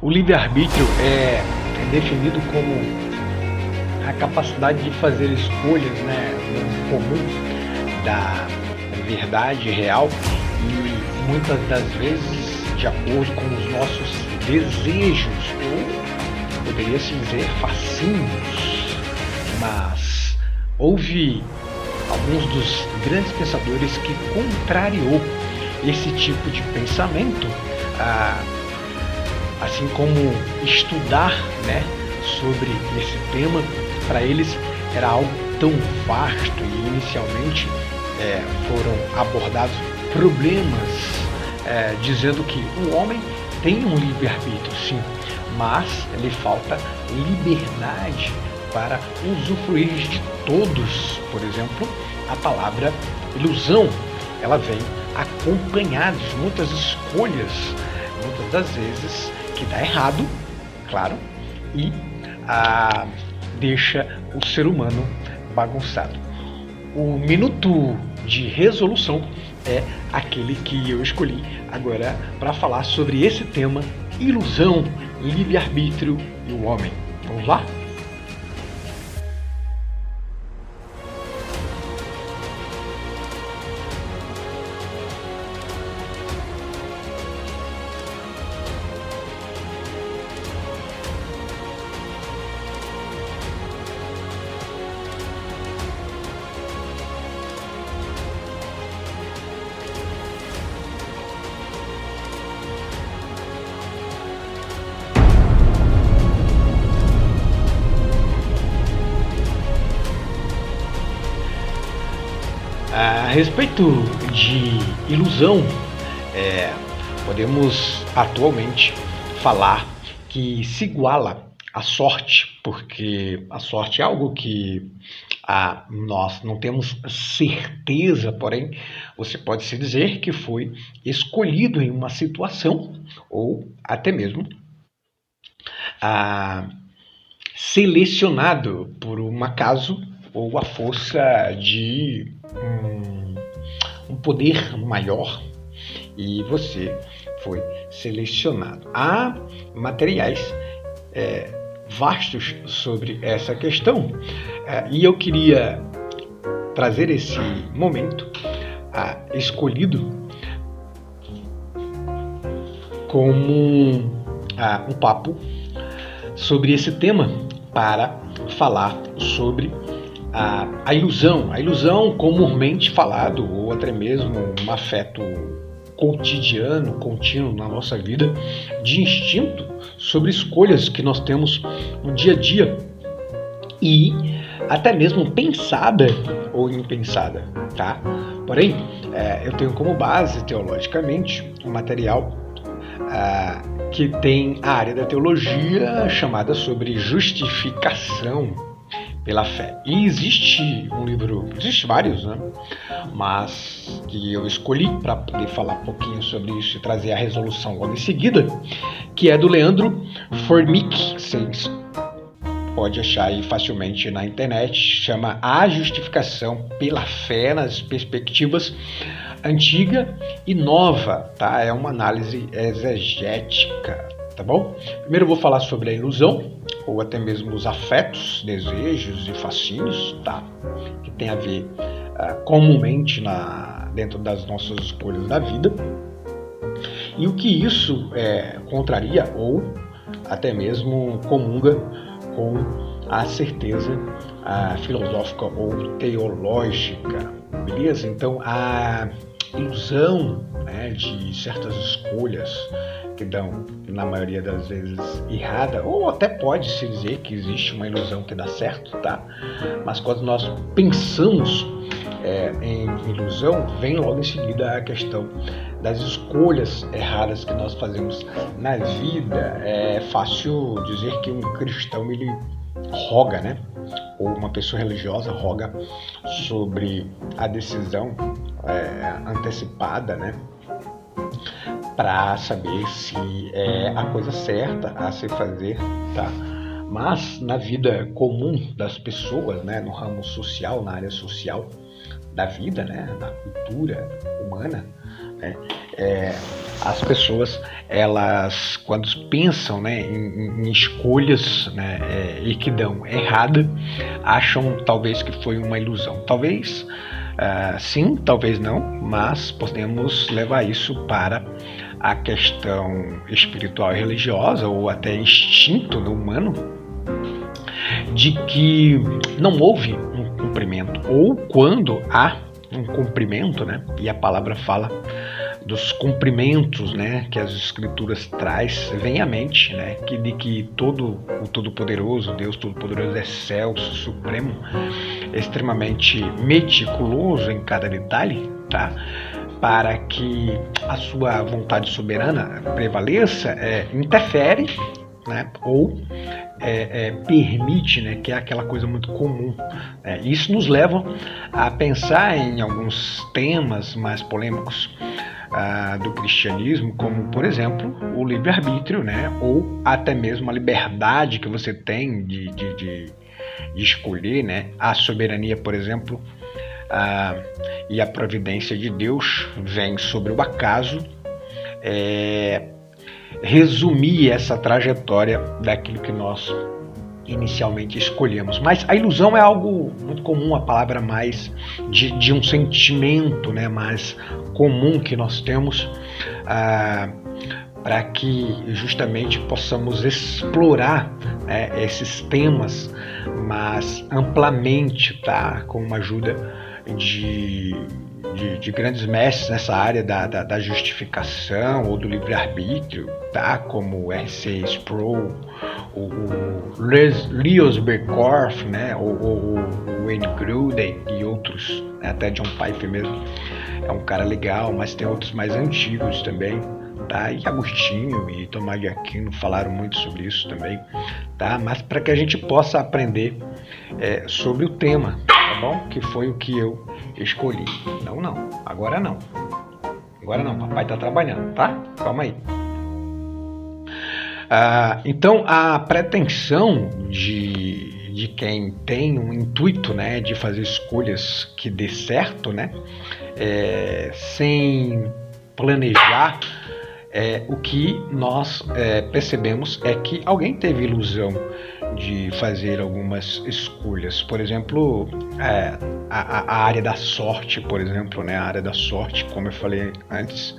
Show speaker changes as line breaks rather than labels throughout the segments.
O livre-arbítrio é definido como a capacidade de fazer escolhas, né, no comum da verdade real e muitas das vezes de acordo com os nossos desejos ou poderia-se dizer fascínios. Mas houve alguns dos grandes pensadores que contrariou esse tipo de pensamento, assim como estudar, né, sobre esse tema, para eles era algo tão vasto e inicialmente foram abordados problemas dizendo que o homem tem um livre-arbítrio, sim, mas lhe falta liberdade para usufruir de todos. Por exemplo, a palavra ilusão, ela vem acompanhada de muitas escolhas, muitas das vezes que dá errado, claro, e deixa o ser humano bagunçado. O minuto de resolução é aquele que eu escolhi agora para falar sobre esse tema: ilusão, livre-arbítrio e o homem. Vamos lá? A respeito de ilusão, podemos atualmente falar que se iguala à sorte, porque a sorte é algo que nós não temos certeza, porém você pode se dizer que foi escolhido em uma situação ou até mesmo selecionado por um acaso ou a força de um poder maior e você foi selecionado. Há materiais vastos sobre essa questão e eu queria trazer esse momento escolhido como um papo sobre esse tema para falar sobre a ilusão comumente falado, ou até mesmo um afeto cotidiano, contínuo na nossa vida, de instinto sobre escolhas que nós temos no dia a dia e até mesmo pensada ou impensada, tá? Porém, eu tenho como base, teologicamente, um material que tem a área da teologia chamada sobre justificação pela fé. E existe um livro, existe vários, né? Mas que eu escolhi para poder falar um pouquinho sobre isso e trazer a resolução logo em seguida, que é do Leandro Formic. Vocês pode achar aí facilmente na internet, chama A Justificação pela Fé nas Perspectivas Antiga e Nova, tá? É uma análise exegética, tá bom? Primeiro eu vou falar sobre a ilusão, ou até mesmo os afetos, desejos e fascínios, tá? Que tem a ver comumente dentro das nossas escolhas da vida. E o que isso contraria ou até mesmo comunga com a certeza filosófica ou teológica, beleza? Então a ilusão, né, de certas escolhas que dão, na maioria das vezes, errada, ou até pode-se dizer que existe uma ilusão que dá certo, tá? Mas quando nós pensamos em ilusão, vem logo em seguida a questão das escolhas erradas que nós fazemos na vida. É fácil dizer que um cristão, ele roga, né? Ou uma pessoa religiosa roga sobre a decisão antecipada, né? Para saber se é a coisa certa a se fazer, tá? Mas na vida comum das pessoas, né, no ramo social, na área social da vida, né, na cultura humana, né? As pessoas, elas, quando pensam, né, em escolhas, né, e que dão errada, acham talvez que foi uma ilusão. Talvez sim, talvez não, mas podemos levar isso para a questão espiritual e religiosa, ou até instinto no humano, de que não houve um cumprimento, ou quando há um cumprimento, né, e a palavra fala dos cumprimentos, né, que as escrituras traz, vem à mente, né, de que o Todo-Poderoso, Deus Todo-Poderoso, é Celso, Supremo, extremamente meticuloso em cada detalhe, tá? Para que a sua vontade soberana prevaleça, interfere, né, ou permite, né, que é aquela coisa muito comum. Isso nos leva a pensar em alguns temas mais polêmicos do cristianismo, como, por exemplo, o livre-arbítrio, né, ou até mesmo a liberdade que você tem de escolher, né, a soberania, por exemplo, e a providência de Deus vem sobre o acaso, resumir essa trajetória daquilo que nós inicialmente escolhemos. Mas a ilusão é algo muito comum, a palavra mais de um sentimento, né, mais comum que nós temos, para que justamente possamos explorar, esses temas, mas amplamente, tá, com uma ajuda de grandes mestres nessa área da justificação ou do livre-arbítrio, tá, como R.C. Sproul, o Lewis Berkhoff, né, o Wayne Grudem e outros, né, até John Piper mesmo é um cara legal, mas tem outros mais antigos também, tá, e Agostinho e Tomás de Aquino falaram muito sobre isso também, tá, mas para que a gente possa aprender sobre o tema, tá bom? Que foi o que eu escolhi. Não, agora não, papai tá trabalhando, tá? Calma aí. Então a pretensão de quem tem um intuito, né, de fazer escolhas que dê certo, né, sem planejar, o que nós percebemos é que alguém teve ilusão de fazer algumas escolhas. Por exemplo, a área da sorte, por exemplo, né, a área da sorte, como eu falei antes,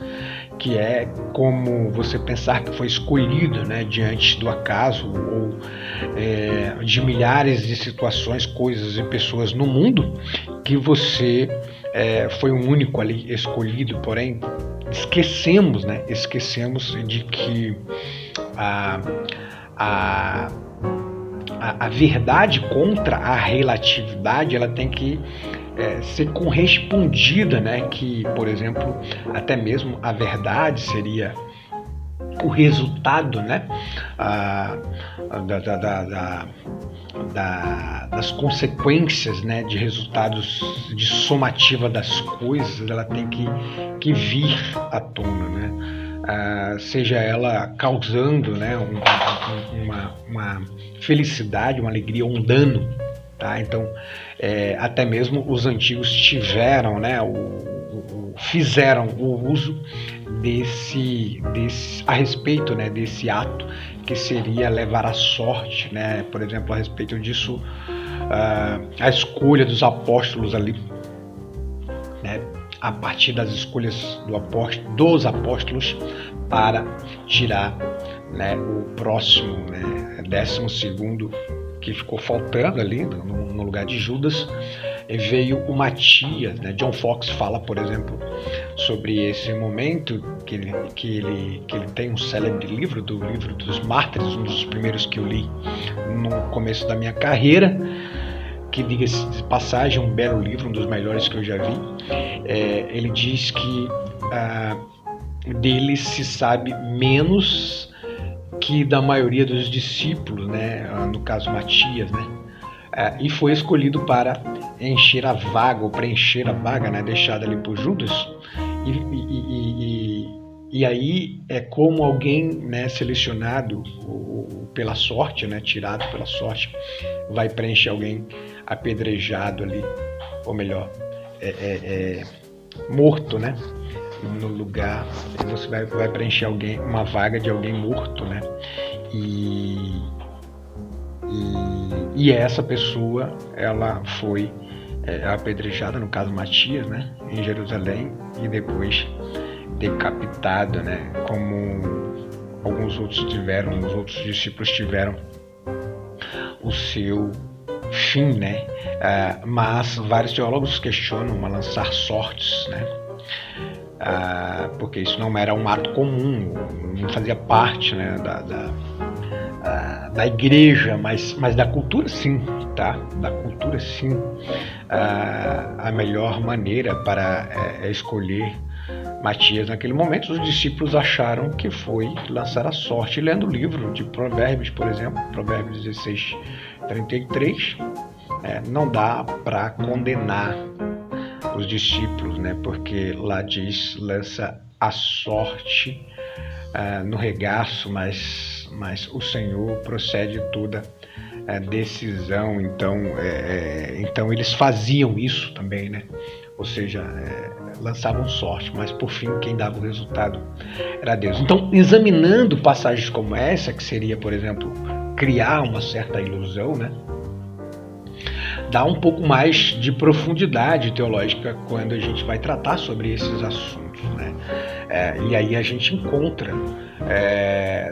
que é como você pensar que foi escolhido, né, diante do acaso ou de milhares de situações, coisas e pessoas no mundo, que você foi o único ali escolhido, porém esquecemos de que a verdade contra a relatividade, ela tem que ser correspondida, né? Que, por exemplo, até mesmo a verdade seria o resultado, né, das consequências, né, de resultados de somativa das coisas, ela tem que vir à tona, né, seja ela causando, né, uma felicidade, uma alegria, um dano, tá? Então, até mesmo os antigos tiveram, né, fizeram o uso desse a respeito, né, desse ato que seria levar à sorte, né? Por exemplo, a respeito disso, a escolha dos apóstolos ali, né, a partir das escolhas dos apóstolos para tirar, né, o próximo, né, 12º que ficou faltando ali no lugar de Judas, veio o Matias, né? John Fox fala, por exemplo, sobre esse momento que ele tem um célebre livro, do livro dos Mártires, um dos primeiros que eu li no começo da minha carreira, que, diga-se de passagem, um belo livro, um dos melhores que eu já vi. Ele diz que dele se sabe menos que da maioria dos discípulos, né? No caso Matias, né? E foi escolhido para encher a vaga, ou preencher a vaga, né, deixada ali por Judas, e aí é como alguém, né, selecionado pela sorte, né, tirado pela sorte, vai preencher alguém apedrejado ali, ou melhor, morto, né, no lugar, você vai preencher uma vaga de alguém morto, né? E essa pessoa, ela foi apedrejada, no caso Matias, né, em Jerusalém, e depois decapitado, né, como alguns outros discípulos tiveram o seu fim, né? Mas vários teólogos questionam a lançar sortes, né? Porque isso não era um ato comum, não fazia parte, né, da igreja, mas da cultura sim, tá? Da cultura sim. A melhor maneira para escolher Matias naquele momento, os discípulos acharam que foi lançar a sorte. Lendo o livro de Provérbios, por exemplo, Provérbios 16, 33, não dá para condenar os discípulos, né? Porque lá diz, lança a sorte no regaço, mas o Senhor procede toda decisão. Então eles faziam isso também, né? Ou seja, lançavam sorte, mas por fim quem dava o resultado era Deus. Então, examinando passagens como essa, que seria, por exemplo, criar uma certa ilusão, né? Dá um pouco mais de profundidade teológica quando a gente vai tratar sobre esses assuntos, né? E aí a gente encontra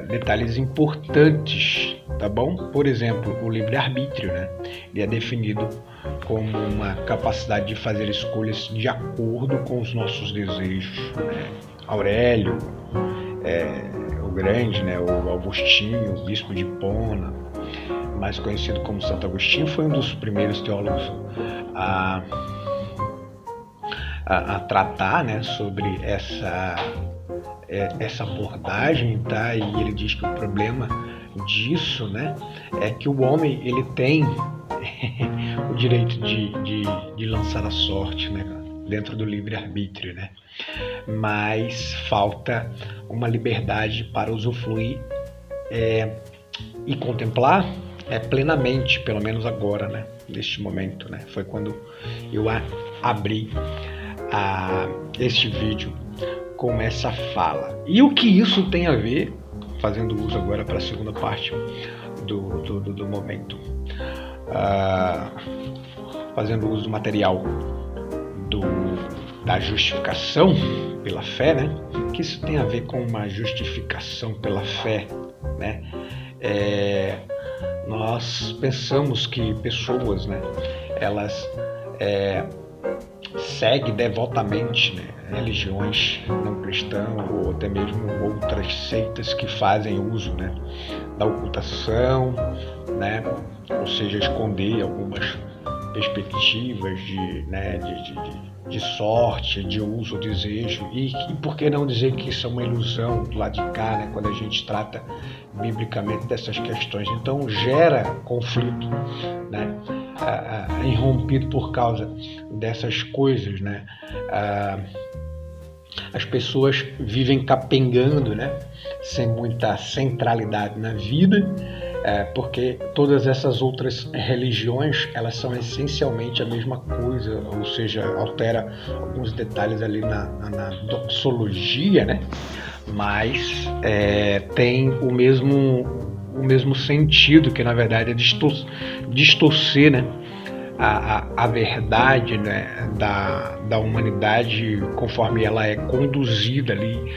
detalhes importantes, tá bom? Por exemplo, o livre-arbítrio, né? Ele é definido como uma capacidade de fazer escolhas de acordo com os nossos desejos, né? Aurélio, o Grande, né? O Augustinho, o bispo de Hipona, mais conhecido como Santo Agostinho, foi um dos primeiros teólogos a tratar, né, sobre essa abordagem, tá? E ele diz que o problema disso, né, é que o homem ele tem o direito de lançar a sorte, né, dentro do livre-arbítrio, né? Mas falta uma liberdade para usufruir e contemplar plenamente, pelo menos agora, né? Neste momento, né? Foi quando eu abri este vídeo com essa fala. E o que isso tem a ver, fazendo uso agora para a segunda parte do momento, fazendo uso do material da justificação pela fé, né? Que isso tem a ver com uma justificação pela fé, né? Nós pensamos que pessoas, né, elas seguem devotamente, né, religiões não cristãs ou até mesmo outras seitas que fazem uso, né, da ocultação, né, ou seja, esconder algumas perspectivas de sorte, de uso, desejo, e por que não dizer que isso é uma ilusão do lado de cá, né, quando a gente trata biblicamente dessas questões. Então gera conflito, né, irrompido por causa dessas coisas, né. As pessoas vivem capengando, né, sem muita centralidade na vida, porque todas essas outras religiões, elas são essencialmente a mesma coisa, ou seja, altera alguns detalhes ali na doxologia, né? Mas tem o mesmo sentido, que na verdade é distorcer, né, a verdade, né, da humanidade conforme ela é conduzida ali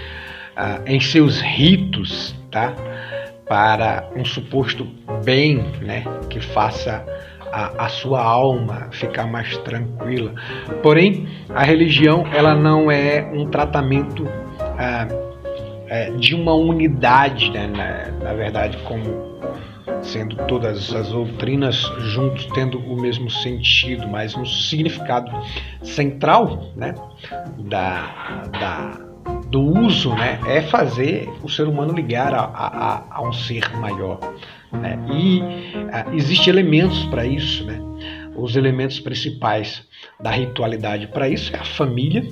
em seus ritos, tá? Para um suposto bem, né, que faça a sua alma ficar mais tranquila. Porém, a religião ela não é um tratamento de uma unidade, né, na verdade, como sendo todas as doutrinas juntos tendo o mesmo sentido, mas no significado central, né, do uso, né, é fazer o ser humano ligar a um ser maior, né? E existem elementos para isso, né? Os elementos principais da ritualidade para isso é a família,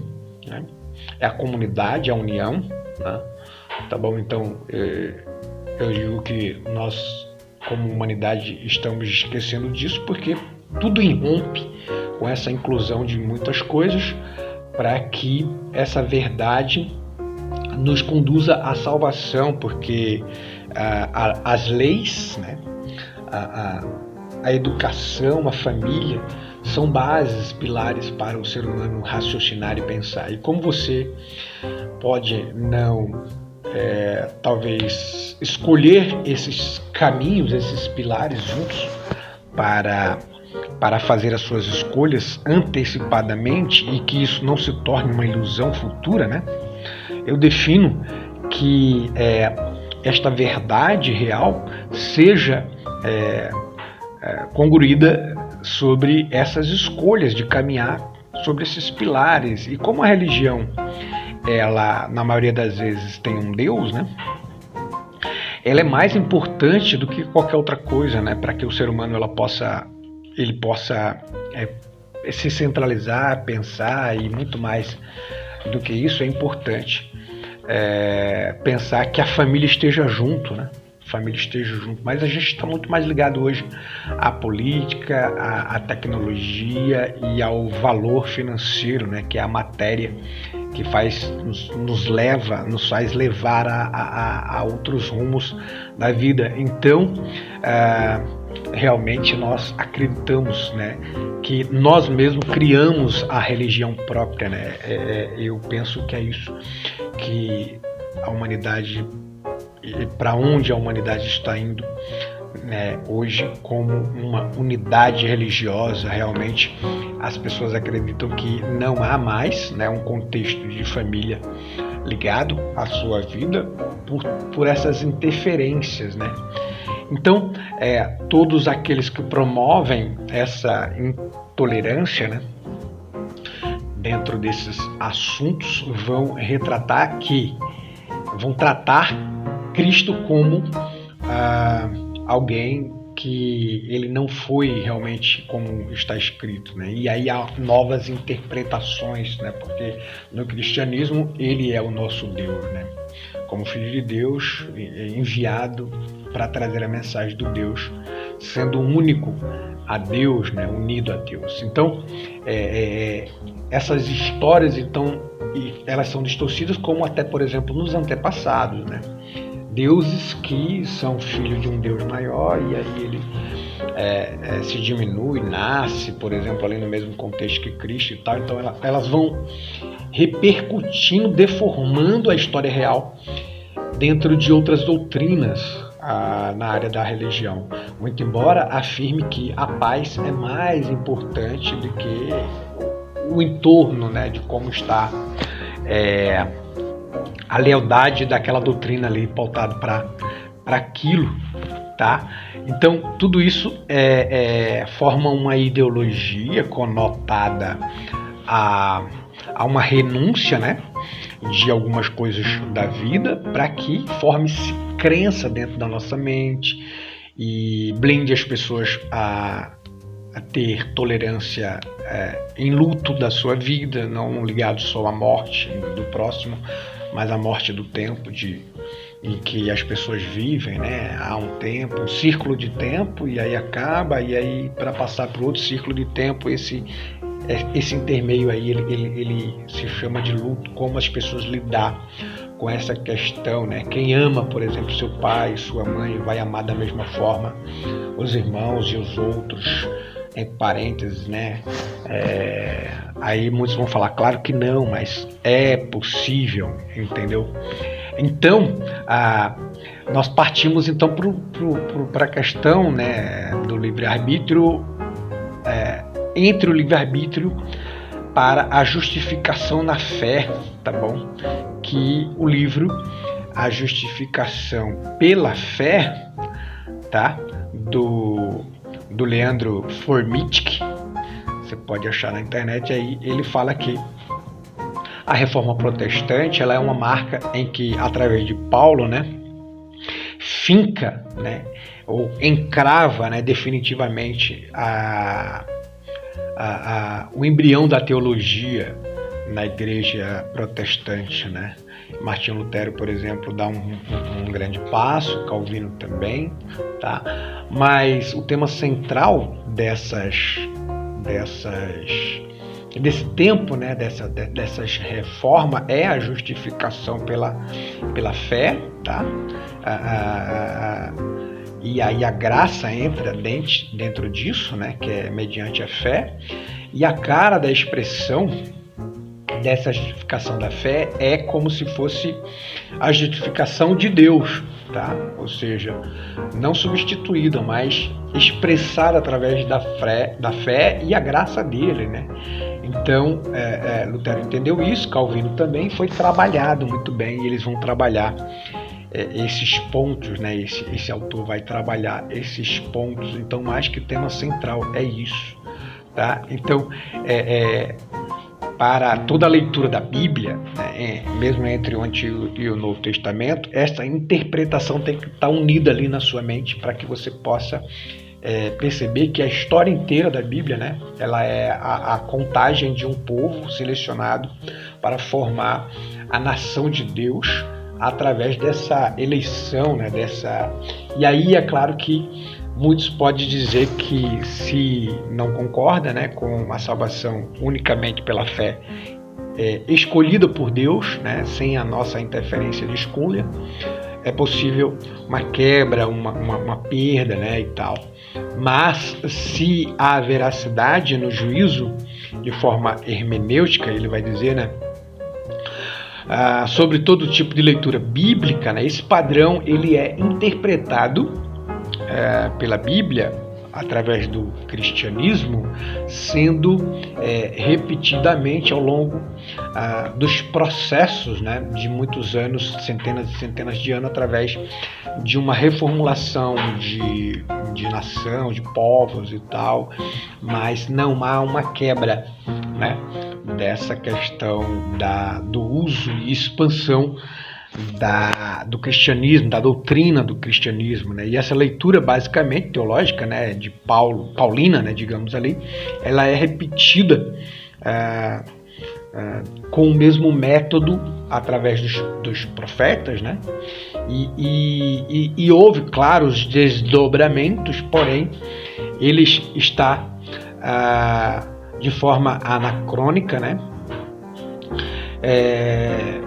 né? É a comunidade, a união, né? Tá bom? Então eu digo que nós, como humanidade, estamos esquecendo disso porque tudo irrompe com essa inclusão de muitas coisas para que essa verdade nos conduza à salvação, porque as leis, né, a educação, a família, são bases, pilares para o ser humano raciocinar e pensar. E como você pode não, talvez, escolher esses caminhos, esses pilares juntos para fazer as suas escolhas antecipadamente e que isso não se torne uma ilusão futura, né? Eu defino que esta verdade real seja congruída sobre essas escolhas de caminhar sobre esses pilares. E como a religião, ela na maioria das vezes tem um Deus, né? Ela é mais importante do que qualquer outra coisa, né? Para que o ser humano ele possa se centralizar, pensar, e muito mais do que isso é importante pensar que a família esteja junto, né? Família esteja junto, mas a gente está muito mais ligado hoje à política, à tecnologia e ao valor financeiro, né, que é a matéria que nos faz levar a outros rumos da vida. Então, realmente nós acreditamos, né, que nós mesmos criamos a religião própria, né? Eu penso que é isso que a humanidade, para onde a humanidade está indo, né, hoje, como uma unidade religiosa. Realmente as pessoas acreditam que não há mais, né, um contexto de família ligado à sua vida por essas interferências, né? Então, todos aqueles que promovem essa intolerância, né, dentro desses assuntos, vão tratar Cristo como alguém que ele não foi realmente como está escrito, né? E aí há novas interpretações, né? Porque no cristianismo ele é o nosso Deus, né? Como Filho de Deus, enviado para trazer a mensagem do Deus, sendo único a Deus, né? Unido a Deus. Então, essas histórias, então, elas são distorcidas, como até, por exemplo, nos antepassados, né? Deuses que são filhos de um Deus maior, e aí ele se diminui, nasce, por exemplo, ali no mesmo contexto que Cristo e tal. Então elas vão repercutindo, deformando a história real dentro de outras doutrinas na área da religião. Muito embora afirme que a paz é mais importante do que o entorno, né, de como está a lealdade daquela doutrina ali pautada para aquilo, tá? Então tudo isso forma uma ideologia conotada a uma renúncia, né, de algumas coisas da vida, para que forme-se crença dentro da nossa mente e blinde as pessoas a ter tolerância em luto da sua vida, não ligado só à morte do próximo, mas à morte do tempo em que as pessoas vivem, né? Há um tempo, um círculo de tempo, e aí acaba, e aí para passar para outro círculo de tempo, esse intermeio aí, ele se chama de luto. Como as pessoas lidar com essa questão, né? Quem ama, por exemplo, seu pai, sua mãe, vai amar da mesma forma os irmãos e os outros, entre parênteses, né? Aí muitos vão falar, claro que não, mas é possível, entendeu? Então, nós partimos então para a questão, né, do livre-arbítrio, entre o livre-arbítrio para a justificação na fé, tá bom? Que o livro A Justificação pela Fé, tá? Do Leandro Formitik, você pode achar na internet aí. Ele fala que a Reforma Protestante, ela é uma marca em que, através de Paulo, né, finca, né, ou encrava, né, definitivamente o embrião da teologia na Igreja Protestante, né? Martinho Lutero, por exemplo, dá um grande passo, Calvino também, tá? Mas o tema central dessas desse tempo, né, dessas reformas é a justificação pela fé, tá? E aí a graça entra dentro disso, né, que é mediante a fé. E a cara da expressão dessa justificação da fé é como se fosse a justificação de Deus, tá? Ou seja, não substituída, mas expressada através da fé e a graça dele, né? Então, Lutero entendeu isso, Calvino também, foi trabalhado muito bem, e eles vão trabalhar esses pontos, né? Esse autor vai trabalhar esses pontos. Então, mais que tema central é isso, tá? Então, para toda a leitura da Bíblia, né, mesmo entre o Antigo e o Novo Testamento, essa interpretação tem que estar unida ali na sua mente para que você possa perceber que a história inteira da Bíblia, né, ela é a contagem de um povo selecionado para formar a nação de Deus através dessa eleição, né, E aí é claro que muitos podem dizer que, se não concorda, né, com a salvação unicamente pela fé escolhida por Deus, né, sem a nossa interferência de escolha, é possível uma quebra, uma perda, né, e tal. Mas se há veracidade no juízo, de forma hermenêutica, ele vai dizer, né, sobre todo tipo de leitura bíblica, né, esse padrão ele é interpretado pela Bíblia, através do cristianismo, sendo repetidamente ao longo dos processos, né, de muitos anos, centenas e centenas de anos, através de uma reformulação de nação, de povos e tal, mas não há uma quebra, né, dessa questão do uso e expansão do cristianismo, da doutrina do cristianismo, né? E essa leitura basicamente teológica, né, de Paulina, né, digamos ali, ela é repetida com o mesmo método através dos profetas, né? E houve, claro, os desdobramentos, porém eles está de forma anacrônica, né?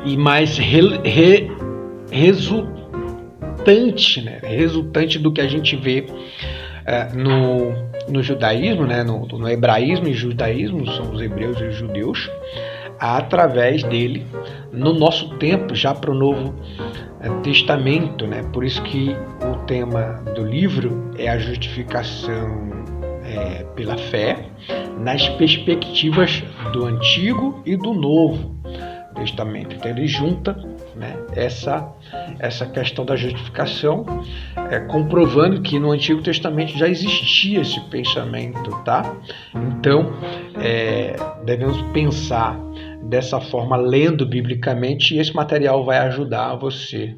E mais resultante, né? Resultante do que a gente vê no judaísmo, né? No hebraísmo e judaísmo, são os hebreus e os judeus, através dele, no nosso tempo, já para o Novo Testamento, né? Por isso que o tema do livro é a justificação pela fé, nas perspectivas do Antigo e do Novo Testamento. Então ele junta, né, essa questão da justificação, comprovando que no Antigo Testamento já existia esse pensamento, tá? Então devemos pensar dessa forma, lendo biblicamente, e esse material vai ajudar você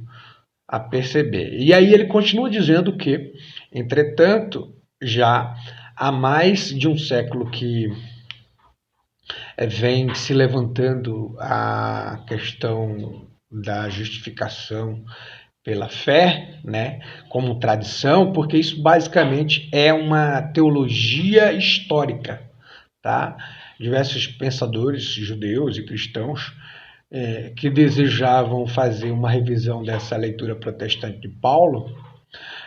a perceber. E aí ele continua dizendo que, entretanto, já há mais de um século que vem se levantando a questão da justificação pela fé, né, como tradição, porque isso basicamente é uma teologia histórica, tá? Diversos pensadores judeus e cristãos que desejavam fazer uma revisão dessa leitura protestante de Paulo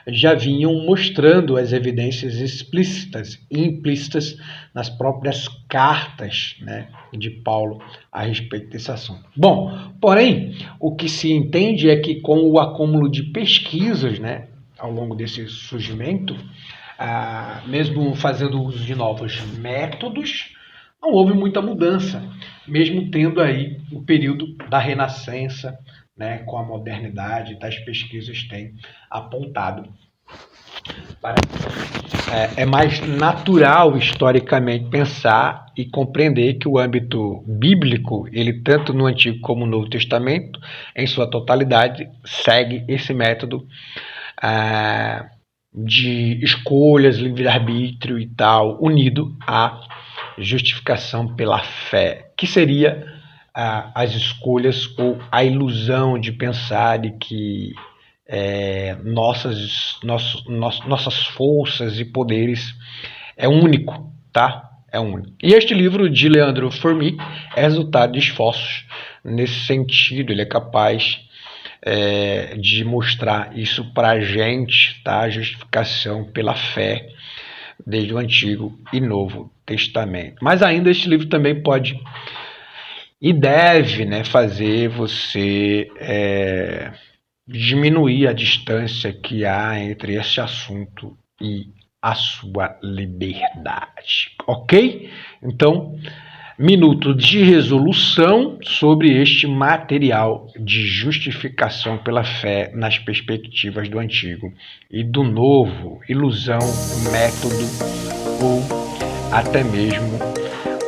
já vinham mostrando as evidências explícitas e implícitas nas próprias cartas, né, de Paulo a respeito desse assunto. Bom, porém, o que se entende é que com o acúmulo de pesquisas, né, ao longo desse surgimento, mesmo fazendo uso de novos métodos, não houve muita mudança, mesmo tendo aí o período da Renascença, né, com a modernidade, tais pesquisas têm apontado. É mais natural historicamente pensar e compreender que o âmbito bíblico, ele tanto no Antigo como no Novo Testamento, em sua totalidade, segue esse método de escolhas, livre-arbítrio e tal, unido à justificação pela fé, que seria as escolhas ou a ilusão de pensar de que nossas forças e poderes é único, tá? é único. E este livro de Leandro Formic é resultado de esforços nesse sentido. Ele é capaz de mostrar isso para a gente, tá? A justificação pela fé desde o Antigo e Novo Testamento. Mas ainda este livro também pode e deve, né, fazer você diminuir a distância que há entre esse assunto e a sua liberdade, ok? Então, minuto de resolução sobre este material de justificação pela fé nas perspectivas do Antigo e do Novo, ilusão, método ou até mesmo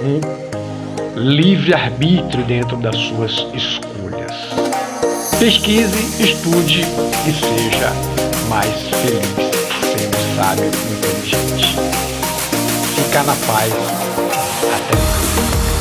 um livre-arbítrio dentro das suas escolhas. Pesquise, estude e seja mais feliz, sendo sábio e inteligente. Fica na paz. Até mais.